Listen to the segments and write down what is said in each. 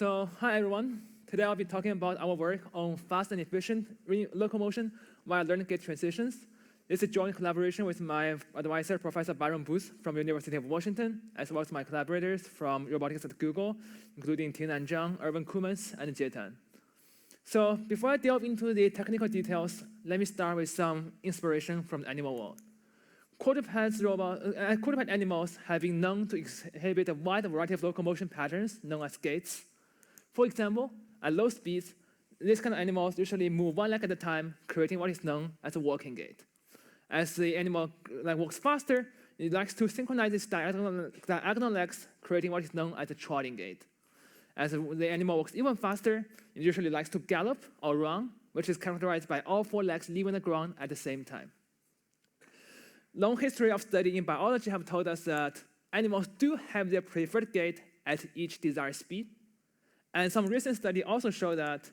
Hi everyone. Today I'll be talking about our work on fast and efficient locomotion while learning gait transitions. This is a joint collaboration with my advisor, Professor Byron Booth from University of Washington, as well as my collaborators from robotics at Google, including Tingnan Zhang, Erwin, and Gait. So before I delve into the technical details, let me start with some inspiration from the animal world. Quadruped animals have been known to exhibit a wide variety of locomotion patterns known as gaits. For example, at low speeds, these kind of animals usually move one leg at a time, creating what is known as a walking gait. As the animal walks faster, it likes to synchronize its diagonal legs, creating what is known as a trotting gait. As the animal walks even faster, it usually likes to gallop or run, which is characterized by all four legs leaving the ground at the same time. Long history of study in biology have told us that animals do have their preferred gait at each desired speed. And some recent study also show that,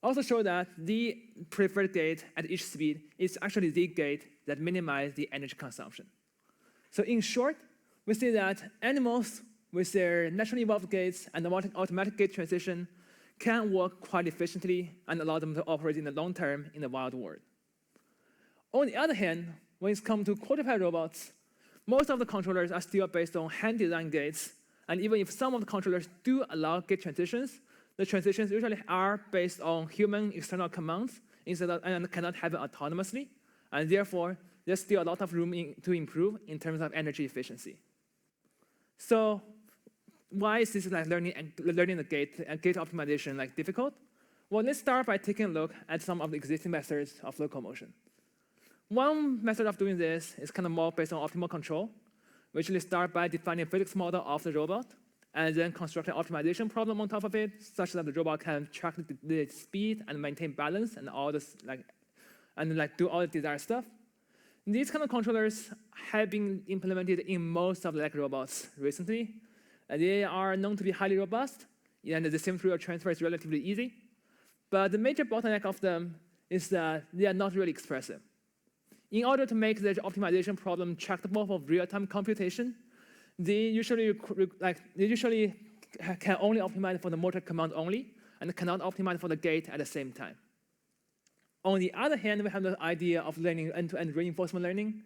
Also show that the preferred gait at each speed is actually the gait that minimizes the energy consumption. So in short, we see that animals with their naturally evolved gaits and the automatic gait transition can work quite efficiently and allow them to operate in the long term in the wild world. On the other hand, when it comes to quadruped robots, most of the controllers are still based on hand-designed gaits, and even if some of the controllers do allow gait transitions, the transitions usually are based on human external commands and cannot happen autonomously, and therefore there's still a lot of room to improve in terms of energy efficiency. So why is this learning the gait optimization difficult? Well, let's start by taking a look at some of the existing methods of locomotion. One method of doing this is kind of more based on optimal control. We usually start by defining a physics model of the robot and then construct an optimization problem on top of it, such that the robot can track the speed and maintain balance and all this do all the desired stuff. These kind of controllers have been implemented in most of the robots recently. They are known to be highly robust, and the symmetry transfer is relatively easy. But the major bottleneck of them is that they are not really expressive. In order to make the optimization problem tractable for real-time computation, they usually can only optimize for the motor command only, and cannot optimize for the gait at the same time. On the other hand, we have the idea of learning end-to-end reinforcement learning,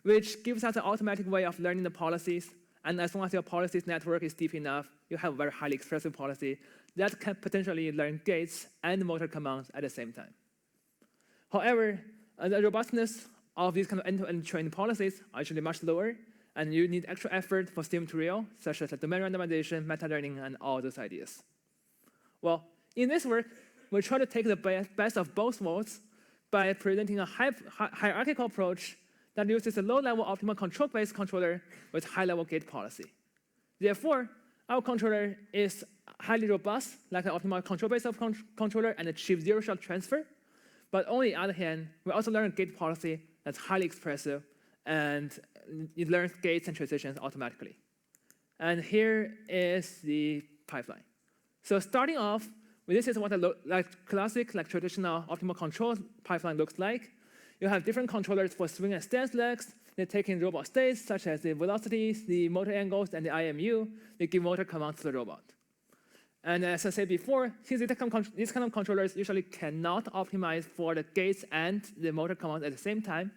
which gives us an automatic way of learning the policies. And as long as your policies network is deep enough, you have a very highly expressive policy that can potentially learn gaits and motor commands at the same time. However, the robustness of these kind of end-to-end trained policies are actually much lower, and you need extra effort for sim to real, such as domain randomization, meta-learning, and all those ideas. Well, in this work, we try to take the best of both worlds by presenting a hierarchical approach that uses a low-level optimal control-based controller with high-level gait policy. Therefore, our controller is highly robust, like an optimal control-based controller, and achieves zero-shot transfer. But on the other hand, we also learn a gait policy that's highly expressive, and it learns gaits and transitions automatically. And here is the pipeline. So starting off, this is what a classic, traditional optimal control pipeline looks like. You have different controllers for swing and stance legs. They take in robot states, such as the velocities, the motor angles, and the IMU. They give motor commands to the robot. And as I said before, since these kind of controllers usually cannot optimize for the gaits and the motor commands at the same time,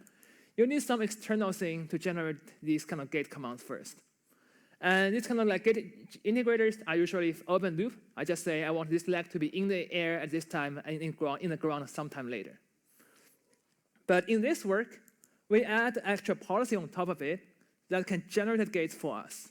you need some external thing to generate these kind of gait commands first. And these kind of gait integrators are usually open loop. I just say I want this leg to be in the air at this time and in the ground sometime later. But in this work, we add extra policy on top of it that can generate gaits for us.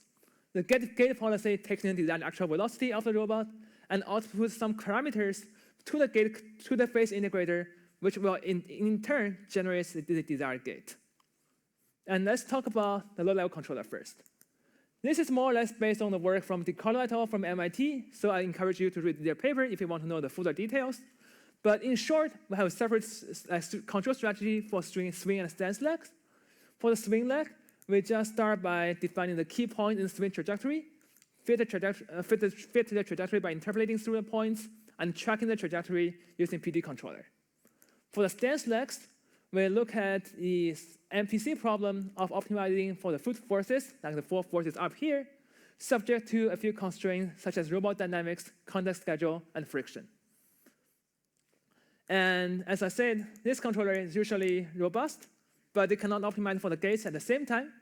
The gait policy takes in the actual velocity of the robot and outputs some parameters to the phase integrator, which will in turn generate the desired gait. And let's talk about the low-level controller first. This is more or less based on the work from DiCarlo et al. From MIT, so I encourage you to read their paper if you want to know the fuller details. But in short, we have a separate control strategy for swing and stance legs. For the swing leg, we just start by defining the key point in the swing trajectory, fit the trajectory by interpolating through the points, and tracking the trajectory using PD controller. For the stance legs, we look at the MPC problem of optimizing for the foot forces, like the 4 forces up here, subject to a few constraints such as robot dynamics, context schedule, and friction. And as I said, this controller is usually robust, but it cannot optimize for the gates at the same time.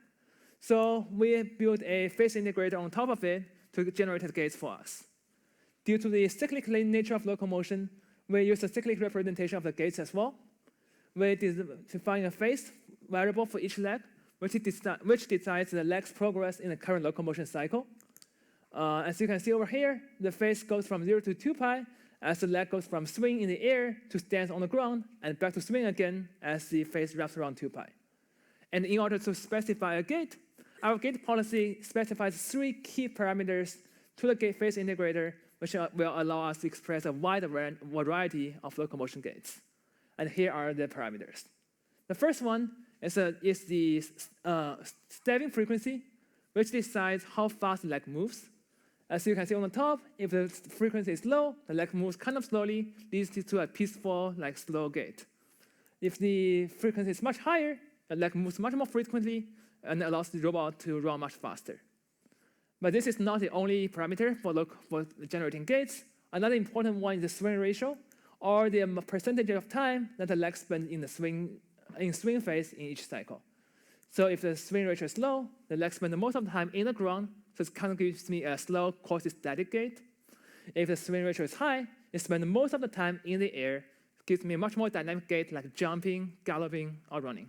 So we built a phase integrator on top of it to generate the gates for us. Due to the cyclic nature of locomotion, we use a cyclic representation of the gates as well. We define a phase variable for each leg, which decides the leg's progress in the current locomotion cycle. As you can see over here, the phase goes from 0 to 2 pi as the leg goes from swing in the air to stance on the ground and back to swing again as the phase wraps around 2 pi. And in order to specify a gate, our gate policy specifies 3 key parameters to the gate phase integrator, which will allow us to express a wide variety of locomotion gates. And here are the parameters. The first one is the stepping frequency, which decides how fast the leg moves. As you can see on the top, if the frequency is low, the leg moves kind of slowly, leads to a peaceful, slow gait. If the frequency is much higher, the leg moves much more frequently and allows the robot to run much faster. But this is not the only parameter for generating gates. Another important one is the swing ratio, or the percentage of time that the leg spends in the swing phase in each cycle. So if the swing ratio is low, the leg spends most of the time in the ground, so it kind of gives me a slow, quasi-static gait. If the swing ratio is high, it spends most of the time in the air, it gives me a much more dynamic gait like jumping, galloping, or running.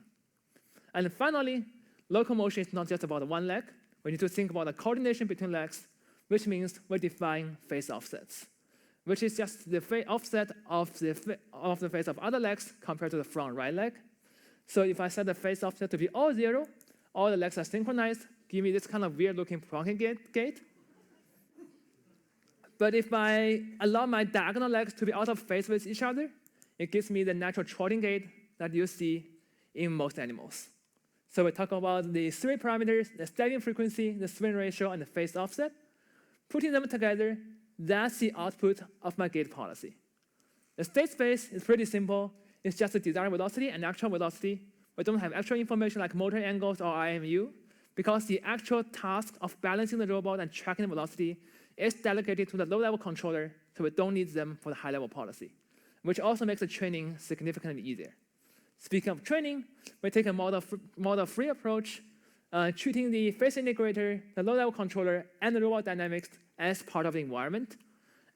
And finally, locomotion is not just about one leg. We need to think about the coordination between legs, which means we define phase offsets, which is just the offset of the phase of other legs compared to the front right leg. So if I set the phase offset to be all 0, all the legs are synchronized, give me this kind of weird-looking plonking gait. But if I allow my diagonal legs to be out of phase with each other, it gives me the natural trotting gait that you see in most animals. So we talk about the 3 parameters, the stepping frequency, the swing ratio, and the phase offset. Putting them together, that's the output of my gait policy. The state space is pretty simple. It's just the desired velocity and actual velocity. We don't have actual information like motor angles or IMU, because the actual task of balancing the robot and tracking the velocity is delegated to the low-level controller, so we don't need them for the high-level policy, which also makes the training significantly easier. Speaking of training, we take a model-free approach, treating the phase integrator, the low-level controller, and the robot dynamics as part of the environment.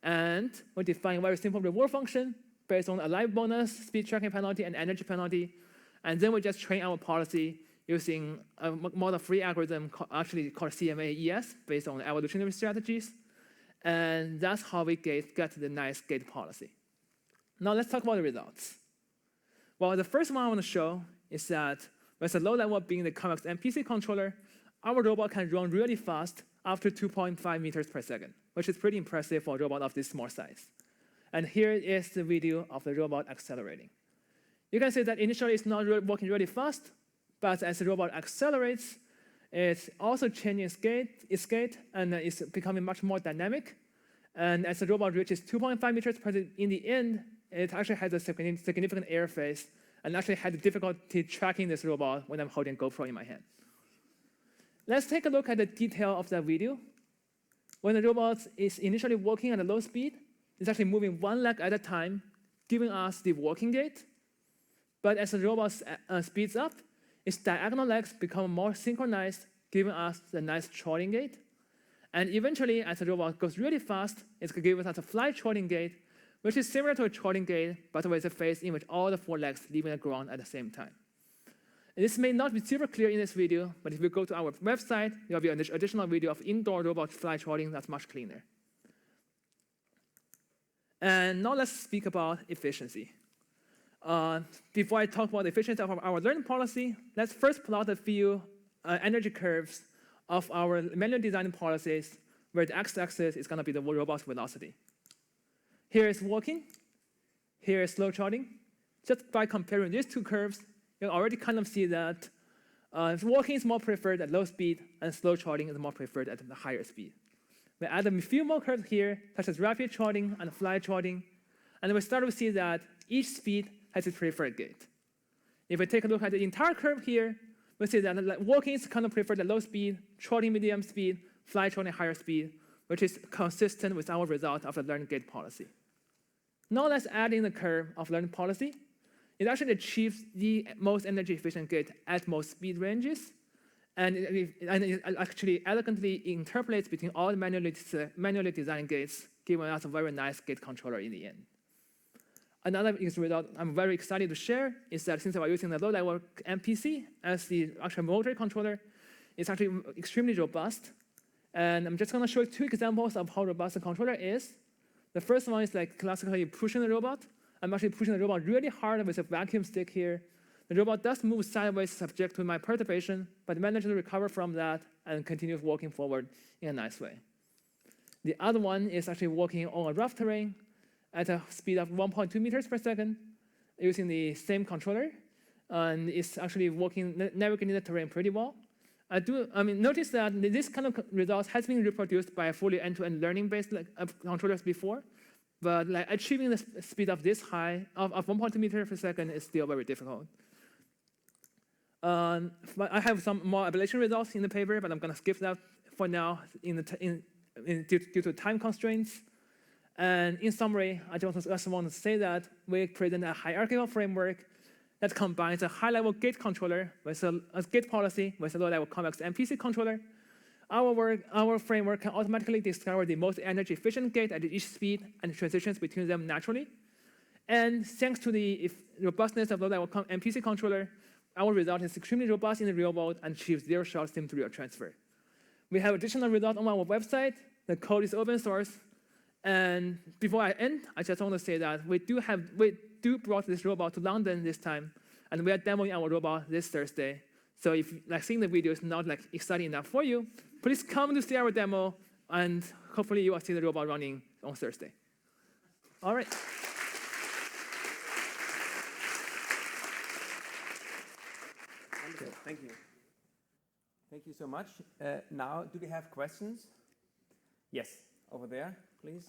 And we define a very simple reward function based on a life bonus, speed tracking penalty, and energy penalty. And then we just train our policy using a model-free algorithm actually called CMA-ES based on evolutionary strategies. And that's how we get the nice gait policy. Now let's talk about the results. Well, the first one I want to show is that with a low level being the convex MPC controller, our robot can run really fast up to 2.5 meters per second, which is pretty impressive for a robot of this small size. And here is the video of the robot accelerating. You can see that initially it's not working really fast, but as the robot accelerates, it's also changing its gait, and it's becoming much more dynamic. And as the robot reaches 2.5 meters per second, in the end, it actually has a significant air phase, and actually had difficulty tracking this robot when I'm holding GoPro in my hand. Let's take a look at the detail of that video. When the robot is initially walking at a low speed, it's actually moving one leg at a time, giving us the walking gait. But as the robot speeds up, its diagonal legs become more synchronized, giving us the nice trotting gait. And eventually, as the robot goes really fast, it's going to give us a fly trotting gait, which is similar to a trotting gait, but with a phase in which all the 4 legs leaving the ground at the same time. And this may not be super clear in this video, but if you go to our website, there will be an additional video of indoor robot fly trotting that's much cleaner. And now let's speak about efficiency. Before I talk about the efficiency of our learning policy, let's first plot a few energy curves of our manual design policies, where the x-axis is going to be the robot's velocity. Here is walking, here is slow trotting. Just by comparing these 2 curves, you already kind of see that walking is more preferred at low speed, and slow trotting is more preferred at the higher speed. We add a few more curves here, such as rapid trotting and fly trotting, and we start to see that each speed has its preferred gait. If we take a look at the entire curve here, we see that like, walking is kind of preferred at low speed, trotting medium speed, fly trotting higher speed, which is consistent with our result of the learn gait policy. Now let's add in the curve of learning policy. It actually achieves the most energy efficient gait at most speed ranges, and it actually elegantly interpolates between all the manually designed gates, giving us a very nice gait controller in the end. Another result I'm very excited to share is that since we're using the low-level MPC as the actual motor controller, it's actually extremely robust. And I'm just going to show you 2 examples of how robust the controller is. The first one is like classically pushing the robot. I'm actually pushing the robot really hard with a vacuum stick here. The robot does move sideways subject to my perturbation, but manages to recover from that and continues walking forward in a nice way. The other one is actually walking on a rough terrain at a speed of 1.2 meters per second using the same controller, and it's actually navigating the terrain pretty well. Notice that this kind of result has been reproduced by fully end-to-end learning-based controllers before, but like achieving the speed of this high of 1.2 meters per second is still very difficult. But I have some more ablation results in the paper, but I'm going to skip that for now due to time constraints. And in summary, I just want to say that we present a hierarchical framework that combines a high-level gait controller with a gait policy with a low-level convex MPC controller. Our framework can automatically discover the most energy-efficient gait at each speed and transitions between them naturally. And thanks to the robustness of low-level MPC controller, our result is extremely robust in the real world and achieves zero-shot sim-to-real transfer. We have additional results on our website. The code is open source. And before I end, I just want to say that we do brought this robot to London this time, and we are demoing our robot this Thursday. So if seeing the video is not exciting enough for you, please come to see our demo, and hopefully you will see the robot running on Thursday. All right. Wonderful. Thank you. Thank you so much. Now, do we have questions? Yes, over there, please.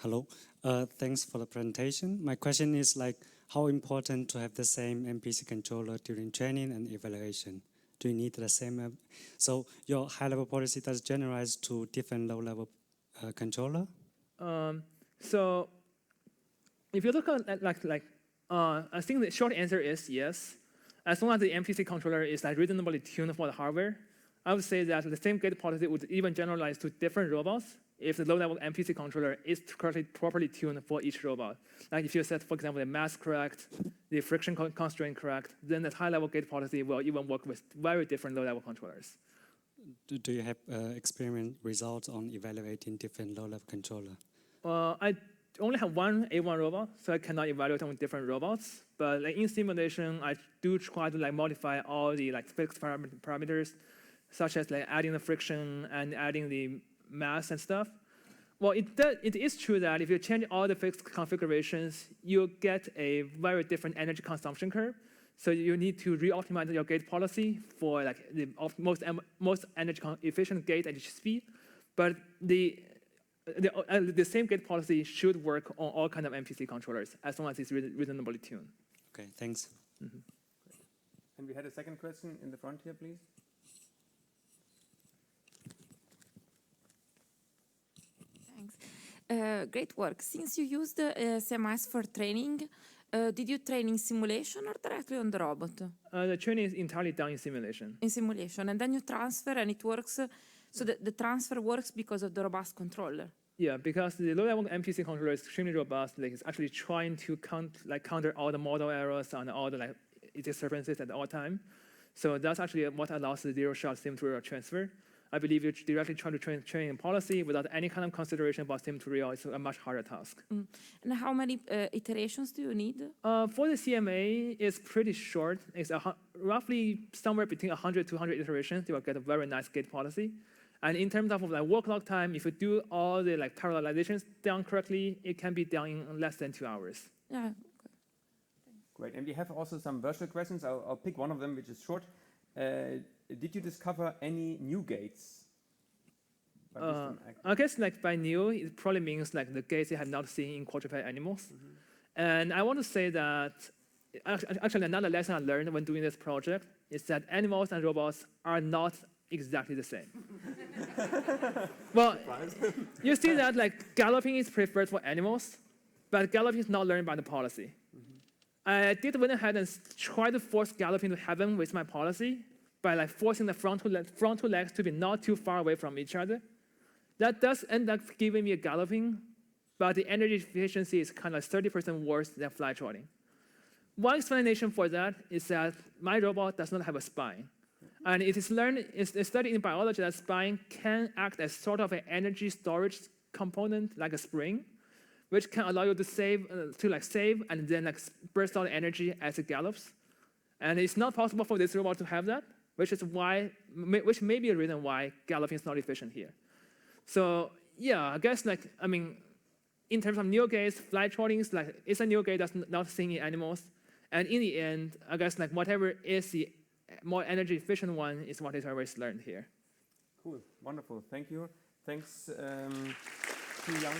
Hello. Thanks for the presentation. My question is how important to have the same MPC controller during training and evaluation? Do you need the same? So your high-level policy does generalize to different low-level controller? So if you look at I think the short answer is yes. As long as the MPC controller is reasonably tuned for the hardware, I would say that the same gait policy would even generalize to different robots if the low-level MPC controller is properly tuned for each robot. Like if you set, for example, the mass correct, the friction constraint correct, then the high-level gait policy will even work with very different low-level controllers. Do you have experiment results on evaluating different low-level controller? I only have one A1 robot, so I cannot evaluate on different robots. But in simulation, I do try to modify all the fixed parameters, such as adding the friction and adding the mass and stuff. Well, it is true that if you change all the fixed configurations, you'll get a very different energy consumption curve. So you need to re-optimize your gait policy for the most energy efficient gait at each speed. But the same gait policy should work on all kind of MPC controllers as long as it's reasonably tuned. Okay, thanks. Mm-hmm. And we had a second question in the front here, please. Thanks. Great work. Since you used CMS for training, did you train in simulation or directly on the robot? The training is entirely done in simulation. In simulation, and then you transfer and it works. So the transfer works because of the robust controller. Yeah, because the low-level MPC controller is extremely robust. It's actually trying to counter all the model errors and all the disturbances at all time. So that's actually what allows the zero-shot sim-to-real transfer. I believe you directly try to train in policy without any kind of consideration about sim-to-real. It's a much harder task. Mm. And how many iterations do you need? For the CMA, it's pretty short. It's roughly somewhere between 100 to 200 iterations. You will get a very nice gait policy. And in terms of work log time, if you do all the parallelizations done correctly, it can be done in less than 2 hours. Yeah. Great. And we have also some virtual questions. I'll pick one of them, which is short. Did you discover any new gaits? I guess by new, it probably means the gaits you have not seen in quadruped animals. Mm-hmm. And I want to say that actually another lesson I learned when doing this project is that animals and robots are not exactly the same. Well, you see that like galloping is preferred for animals, but galloping is not learned by the policy. I did went ahead and try to force galloping to happen with my policy by like forcing the front two legs to be not too far away from each other. That does end up giving me a galloping, but the energy efficiency is kind of 30% worse than fly trotting. One explanation for that is that my robot does not have a spine. And it is studied in biology that spine can act as sort of an energy storage component, like a spring, which can allow you to save and then like burst out energy as it gallops. And it's not possible for this robot to have that, which may be a reason why galloping is not efficient here. So yeah, I guess in terms of neogates, fly trotting is it's a neogate that's not seen in animals. And in the end, I guess whatever is the more energy efficient one is what is always learned here. Cool, wonderful, thank you. Thanks to Yang.